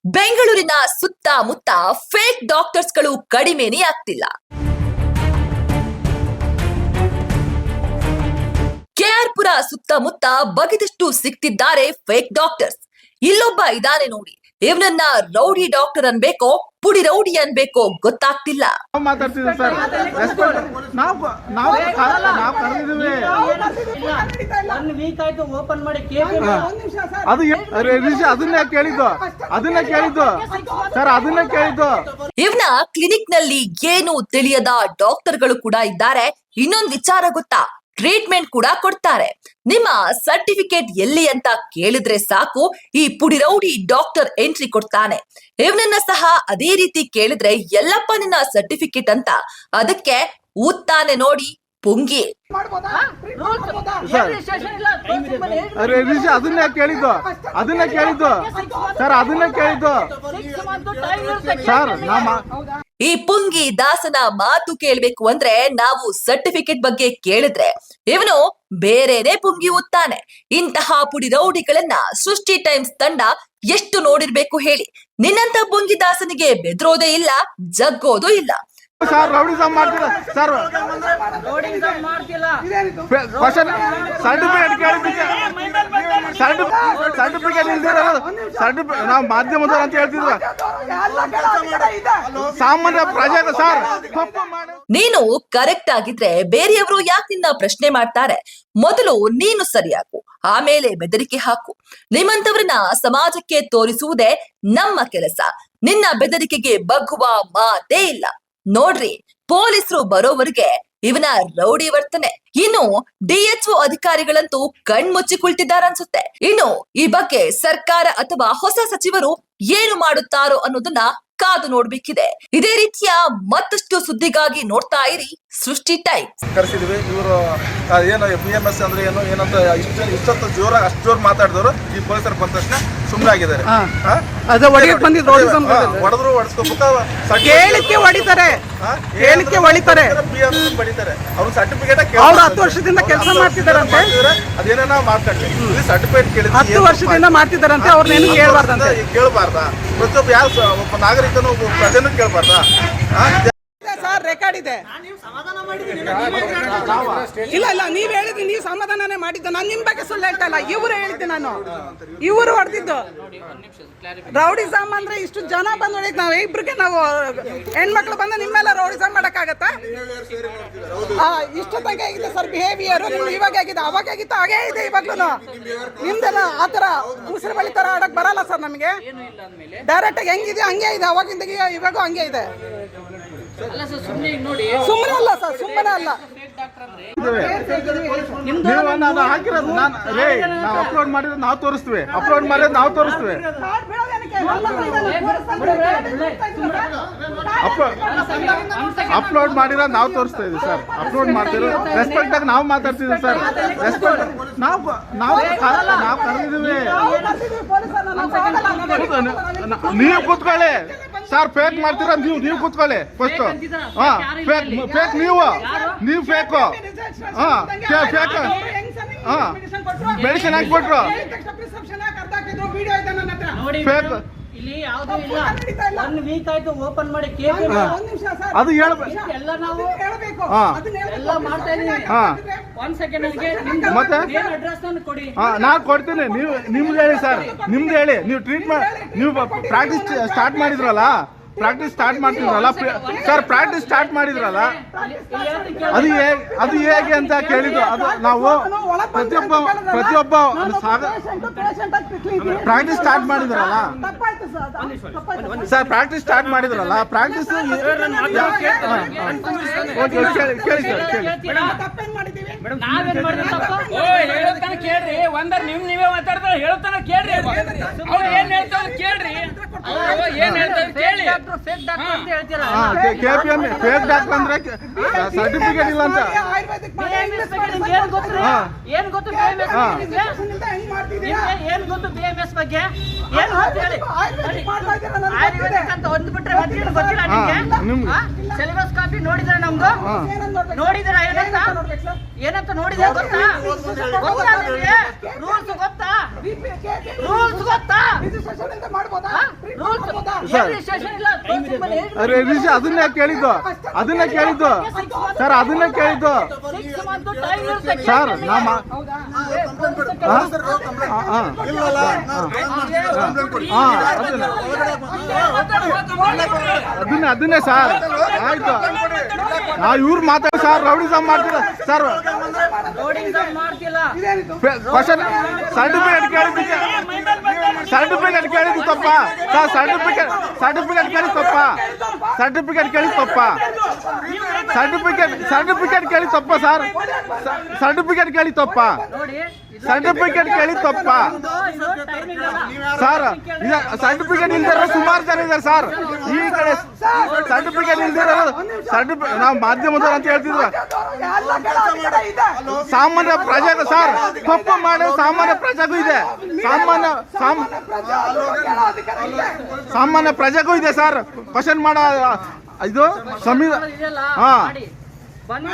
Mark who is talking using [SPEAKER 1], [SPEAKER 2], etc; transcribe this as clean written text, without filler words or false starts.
[SPEAKER 1] ಬೆಂಗಳೂರಿನ ಸುತ್ತಮುತ್ತ ಫೇಕ್ ಡಾಕ್ಟರ್ಸ್ಗಳು ಕಡಿಮೆನೇ ಆಗ್ತಿಲ್ಲ. ಕೆಆರ್ ಪುರ ಸುತ್ತಮುತ್ತ ಬಗೆದಷ್ಟು ಸಿಗ್ತಿದ್ದಾರೆ ಫೇಕ್ ಡಾಕ್ಟರ್ಸ್. ಇಲ್ಲೊಬ್ಬ ಇದಾನೆ ನೋಡಿ, ಇವನನ್ನ ರೌಡಿ ಡಾಕ್ಟರ್ ಅನ್ಬೇಕೋ ಪುಡಿ ರೌಡಿ ಅನ್ಬೇಕೋ ಗೊತ್ತಾಗ್ತಿಲ್ಲ. ಇವನ ಕ್ಲಿನಿಕ್ ನಲ್ಲಿ ಏನು ತಿಳಿಯದ ಡಾಕ್ಟರ್ಗಳು ಕೂಡ ಇದ್ದಾರೆ. ಇನ್ನೊಂದು ವಿಚಾರ ಗೊತ್ತಾ, ಟ್ರೀಟ್ಮೆಂಟ್ ಕೂಡ ಕೊಡ್ತಾರೆ. ನಿಮ್ಮ ಸರ್ಟಿಫಿಕೇಟ್ ಎಲ್ಲಿ ಅಂತ ಕೇಳಿದ್ರೆ ಸಾಕು, ಈ ಪುಡಿ ರೌಡಿ ಡಾಕ್ಟರ್ ಎಂಟ್ರಿ ಕೊಡ್ತಾನೆ. ಇವನನ್ನ ಸಹ ಅದೇ ರೀತಿ ಕೇಳಿದ್ರೆ ಎಲ್ಲಪ್ಪ ನಿನ್ನ ಸರ್ಟಿಫಿಕೇಟ್ ಅಂತ ಅದಕ್ಕೆ ಊದ್ತಾನೆ ನೋಡಿ ಪುಂಗಿ.
[SPEAKER 2] ಅದನ್ನೇ ಕೇಳಿದ್ದು ಸರ್.
[SPEAKER 1] ಈ ಪುಂಗಿ ದಾಸನ ಮಾತು ಕೇಳ್ಬೇಕು ಅಂದ್ರೆ ನಾವು ಸರ್ಟಿಫಿಕೇಟ್ ಬಗ್ಗೆ ಕೇಳಿದ್ರೆ ಇವನು ಬೇರೆನೆ ಪುಂಗಿ ಊದ್ತಾನೆ. ಇಂತಹ ಪುಡಿ ರೌಡಿಗಳನ್ನ ಸೃಷ್ಟಿ ಟೈಮ್ಸ್ ತಂಡ ಎಷ್ಟು ನೋಡಿರ್ಬೇಕು ಹೇಳಿ. ನಿನ್ನಂತ ಪುಂಗಿ ದಾಸನಿಗೆ ಬೆದ್ರೋದೇ ಇಲ್ಲ, ಜಗ್ಗೋದು ಇಲ್ಲ.
[SPEAKER 2] ಸರ್ ರೌಡಿಸಮ್ ಮಾಡ್ತಿಲ್ಲ ಸರ್. ಸರ್ಟಿಫಿಕೇಟ್ ನಾವು ಮಾಧ್ಯಮದವ್ರು ಅಂತ ಹೇಳ್ತಿದ್ರು, ಸಾಮಾನ್ಯ ಪ್ರಜೆ ಸರ್.
[SPEAKER 1] ನೀನು ಕರೆಕ್ಟ್ ಆಗಿದ್ರೆ ಬೇರೆಯವರು ಯಾಕೆ ನಿನ್ನ ಪ್ರಶ್ನೆ ಮಾಡ್ತಾರೆ? ಮೊದಲು ನೀನು ಸರಿಯಾಗು, ಆಮೇಲೆ ಬೆದರಿಕೆ ಹಾಕು. ನಿಮ್ಮಂತವ್ರನ್ನ ಸಮಾಜಕ್ಕೆ ತೋರಿಸುವುದೇ ನಮ್ಮ ಕೆಲಸ. ನಿನ್ನ ಬೆದರಿಕೆಗೆ ಬಗ್ಗುವ ಮಾತೇ ಇಲ್ಲ. ನೋಡ್ರಿ, ಪೊಲೀಸರು ಬರೋವರೆಗೆ ಇವನ ರೌಡಿ ವರ್ತನೆ. ಇನ್ನು ಡಿಎಚ್ಒ ಅಧಿಕಾರಿಗಳಂತೂ ಕಣ್ಮುಚ್ಚಿ ಕುಳಿತಿದ್ದಾರನ್ಸುತ್ತೆ. ಇನ್ನು ಈ ಬಗ್ಗೆ ಸರ್ಕಾರ ಅಥವಾ ಹೊಸ ಸಚಿವರು ಏನು ಮಾಡುತ್ತಾರೋ ಅನ್ನೋದನ್ನ ಕಾದು ನೋಡ್ಬೇಕಿದೆ. ಇದೇ ರೀತಿಯ ಮತ್ತಷ್ಟು ಸುದ್ದಿಗಾಗಿ ನೋಡ್ತಾ ಇರಿ ಸೃಷ್ಟಿ ಟೈಮ್ಸ್.
[SPEAKER 2] ಕರೆಸಿದ್ವಿ. ಇವರು ಏನು PMS ಅಂದ್ರೆ ಏನು ಏನಂತ ಇಷ್ಟೊತ್ತು ಜೋರಾಗಿ ಅಷ್ಟು ಜೋರ್ ಮಾತಾಡಿದವರು ಈ ಪೊಲೀಸರು ಬಂದ ತಕ್ಷಣ ಸುಮ್ಮನೆ ಆಗಿದ್ದಾರೆ. ಹೊಡೆದ್ರು
[SPEAKER 3] ಹೇಳಿಕೆ ಹೊಡಿತಾರೆ, ಹೇಳಿಕೆ ಹೊಡಿತಾರೆ.
[SPEAKER 2] ಬಡಿತಾರೆ. ಅವ್ರು ಸರ್ಟಿಫಿಕೇಟ್
[SPEAKER 3] ಅವ್ರು 10 ವರ್ಷದಿಂದ ಕೆಲಸ ಮಾಡ್ತಿದಾರಂತೆ.
[SPEAKER 2] ಅದೇನೋ ನಾವು ಮಾತಾಡ್ತೀವಿ. ಸರ್ಟಿಫಿಕೇಟ್ ಕೇಳಿ 10
[SPEAKER 3] ವರ್ಷದಿಂದ ಮಾಡ್ತಿದಾರಂತೆ. ಅವ್ರನ್ನೇನು ಕೇಳಬಾರ್ದಂತೆ.
[SPEAKER 2] ಕೇಳಬಾರ್ದ? ಪ್ರತಿಯೊಬ್ಬ ಯಾವ ಒಬ್ಬ ನಾಗರಿಕನು ಒಬ್ಬ ಪ್ರಜೆನೂ ಕೇಳಬಾರ್ದ?
[SPEAKER 3] ಸರ್ ರೆಕಾರ್ಡ್ ಇದೆ. ಇಲ್ಲ ಇಲ್ಲ, ನೀವ್ ಹೇಳಿದ್ರಿ, ನೀವು ಸಮಾಧಾನನೇ ಮಾಡಿದ್ದು. ನಾನು ನಿಮ್ ಬಗ್ಗೆ ಸುಳ್ಳು ಹೇಳ್ತಾ ಇಲ್ಲ, ಇವ್ರು ಹೇಳಿದ್ದೆ. ನಾನು ಇವರು ಹೊಡೆದಿದ್ದು ರೌಡಿಸಮ್ ಅಂದ್ರೆ ಇಷ್ಟು ಜನ ಬಂದ್ ಹೊಡಿಕ್ ನಾವ್ ಇಬ್ರಿಗೆ ನಾವು ಹೆಣ್ಮಕ್ಳು ಬಂದ ನಿಮ್ಮೆಲ್ಲ ರೌಡಿಸಮ್ ಮಾಡಕ್ಕಾಗತ್ತ? ಇಷ್ಟು ತನಕ ಆಗಿದೆ ಸರ್ ಬಿಹೇವಿಯರ್. ನಿಮ್ದು ಇವಾಗ ಆಗಿದೆ, ಅವಾಗ ಆಗಿತ್ತು, ಹಾಗೇ ಇದೆ ಇವಾಗ್ಲೂ. ನಿಮ್ದೆಲ್ಲ ಆತರ ಉಸಿರು ಬಳಿ ತರ ಆಡಕ್ ಬರಲ್ಲ ಸರ್ ನಮ್ಗೆ. ಡೈರೆಕ್ಟ್ ಆಗಿ ಹೆಂಗಿದೆ ಹಂಗೆ ಇದೆ, ಅವಾಗಿಂದ ಇವಾಗ ಹಂಗೆ ಇದೆ. ಸುಮ್ಮನೆ ಅಲ್ಲ ಸರ್, ಸುಮ್ಮನೆ ಅಲ್ಲ.
[SPEAKER 2] ಅಪ್ಲೋಡ್ ಮಾಡಿದ್ರೆ ನಾವು ತೋರಿಸ್ತೀವಿ, ಅಪ್ಲೋಡ್ ಮಾಡಿದ್ರೆ ನಾವು ತೋರಿಸ್ತೀವಿ. ಅಪ್ಲೋಡ್ ಮಾಡಿದ್ರೆ ನಾವು ತೋರಿಸ್ತಾ ಇದೀವಿ ಸರ್. ಅಪ್ಲೋಡ್ ಮಾಡ್ತೀವಿ, ರೆಸ್ಪೆಕ್ಟ್ ಆಗಿ ನಾವು ಮಾತಾಡ್ತಿದ್ವಿ ಸರ್. ರೆಸ್ಪೆಕ್ಟ್ ನಾವು ಕರೆದಿದ್ದೀವಿ. ನೀವು ಕೂತ್ಕೊಳ್ಳಿ ಸರ್. ಫೇಕ್ ಮಾಡ್ತೀರಾ ನೀವು ಕೂತ್ಕೊಳ್ಳಿ ಫಸ್ಟ್. ಫೇಕ್ ನೀವು ಫೇಕ್ ಫೇಕ್ ಮೆಡಿಸಿನ್ ಹಾಕ್ಬಿಟ್ರು ಫೇಕ್.
[SPEAKER 4] ಇಲ್ಲಿ ಯಾವ್ದು ಇಲ್ಲ, 1 ವೀಕ್ ಆಯ್ತು ಓಪನ್ ಮಾಡಿ.
[SPEAKER 2] ಅದು
[SPEAKER 4] ಎಲ್ಲ ಮಾಡ್ತಾ ಇದೀವಿ. 1 ಸೆಕೆಂಡ್
[SPEAKER 2] ಮತ್ತೆ
[SPEAKER 4] ಅಡ್ರೆಸ್ ಕೊಡಿ.
[SPEAKER 2] ನಾ ಕೊಡ್ತೀನಿ. ನೀವು ನಿಮ್ದು ಹೇಳಿ ಸರ್, ನಿಮ್ದು ಹೇಳಿ. ನೀವು ಟ್ರೀಟ್ಮೆಂಟ್ ನೀವು ಪ್ರಾಕ್ಟೀಸ್ ಸ್ಟಾರ್ಟ್ ಮಾಡಿದ್ರಲ್ಲ, ಪ್ರಾಕ್ಟೀಸ್ ಸ್ಟಾರ್ಟ್ ಮಾಡ್ತಿದ್ರಲ್ಲ ಸರ್, ಪ್ರಾಕ್ಟೀಸ್ ಸ್ಟಾರ್ಟ್ ಮಾಡಿದ್ರಲ್ಲ, ಅದು ಹೇಗೆ ಅಂತ ಕೇಳಿದ್ದು. ಅದು ನಾವು ಪ್ರತಿಯೊಬ್ಬ ಪ್ರಾಕ್ಟೀಸ್ ಸ್ಟಾರ್ಟ್ ಮಾಡಿದ್ರಲ್ಲ ಸರ್, ಪ್ರಾಕ್ಟೀಸ್ ಸ್ಟಾರ್ಟ್ ಮಾಡಿದ್ರಲ್ಲ, ಪ್ರಾಕ್ಟೀಸ್ ಕೇಳಿ ಸರ್, ಕೇಳಿ.
[SPEAKER 4] ಕೇಳ್ರಿ, ಒಂದರ ನೀವೇ ಮಾತಾಡ್ತಾರೆ, ಹೇಳ್ತಾನೆ ಕೇಳ್ರಿ. ಅವ್ರು ಏನ್ ಹೇಳ್ತಾರೆ ಕೇಳ್ರಿ, ಏನ್ ಹೇಳ್ತಾರೆ ಕೇಳಿ.
[SPEAKER 2] KPM ಫೇಕ್ ಡಾಕ್ಟರ್ ಅಂದ್ರೆ ಸರ್ಟಿಫಿಕೇಟ್ ಇಲ್ಲ ಅಂತ.
[SPEAKER 4] ಏನ್ ಗೊತ್ತು ಏನ್ ಗೊತ್ತು BMS ಬಗ್ಗೆ? ಏನ್ ಆಯುರ್ವೇದಿಕ್ ಅಂತ ಒಂದ್ಬಿಟ್ರೆ ಗೊತ್ತಿಲ್ಲ ನಿಮ್ಗೆ? ಸಿಲೆಬಸ್ ಕಾಪಿ ನೋಡಿದ್ರೆ ನಮ್ದು ನೋಡಿದ್ರ ಏನಂತ ನೋಡಿದ್ರೆ ಗೊತ್ತಾ? ಗೊತ್ತಾ ನಿಮ್ಗೆ? ರೂಲ್ಸ್ ಗೊತ್ತಾ? ರೂಲ್ಸ್ ಗೊತ್ತಾ? ರೂಲ್ಸ್
[SPEAKER 2] ಸರ್
[SPEAKER 4] ರಿಜಿಸ್ಟ್ರೇಷನ್ ಇಲ್ಲ ತೋರ್ಸಿ ಬನ್ನಿ.
[SPEAKER 2] ಅದನ್ನೇ ಕೇಳಿದ್ದು ಸರ್ ಅದನ್ನೇ ಕೇಳಿದ್ದು
[SPEAKER 4] 6 month time ಇರುತ್ತೆ.
[SPEAKER 2] ಸರ್ ನಮ್ಮ ಅದನ್ನೇ ಸರ್ ಆಯ್ತು ಇವ್ರು ಮಾತಾಡಿ ಸರ್ ರೌಡಿಸಮ್ ಮಾಡ್ತೀರ ಸರ್
[SPEAKER 4] Rowdyism ಮಾಡ್ತಿಲ್ಲ.
[SPEAKER 2] ಕ್ವಶನ್ ಸರ್ಟಿಫಿಕೇಟ್ ಕೇಳಿದ್ದು ತಪ್ಪ ಸರ್ ಸರ್ಟಿಫಿಕೇಟ್ ಕೇಳಿ ತಪ್ಪ ಸರ್ಟಿಫಿಕೇಟ್ ಕೇಳಿ ತಪ್ಪ ಸರ್ ಸರ್ಟಿಫಿಕೇಟ್ ಕೇಳಿ ತಪ್ಪ
[SPEAKER 4] ನೋಡಿ
[SPEAKER 2] ಸರ್ಟಿಫಿಕೇಟ್ ಕೇಳಿ ತಪ್ಪ
[SPEAKER 4] ಇದು ಟೈಮಿಂಗ್ ಇಲ್ಲ.
[SPEAKER 2] ಸರ್ ಈಗ ಸರ್ಟಿಫಿಕೇಟ್ ಇಲ್ದಿರೋ ಸುಮಾರು ಜನ ಇದ್ದಾರೆ ಸರ್ ಈ ಕಡೆ ಸರ್ಟಿಫಿಕೇಟ್ ಇಲ್ದಿರೋ ನಾವು ಮಾಧ್ಯಮದವ್ರು ಅಂತ ಹೇಳ್ತಿದ್ರು ಸಾಮಾನ್ಯ ಪ್ರಜೆಗೂ ಸರ್ ತಪ್ಪು ಮಾಡೋ ಸಾಮಾನ್ಯ ಪ್ರಜೆಗೂ ಇದೆ ಸಾಮಾನ್ಯ ಪ್ರಜೆಗೂ ಇದೆ ಸರ್ ಕ್ವಶನ್ ಮಾಡೋ ಇದು ಸಂವಿಧಾನ
[SPEAKER 4] ಇದೆಯಲ್ಲ
[SPEAKER 2] ಹಾ
[SPEAKER 4] ಮಾಡಿ.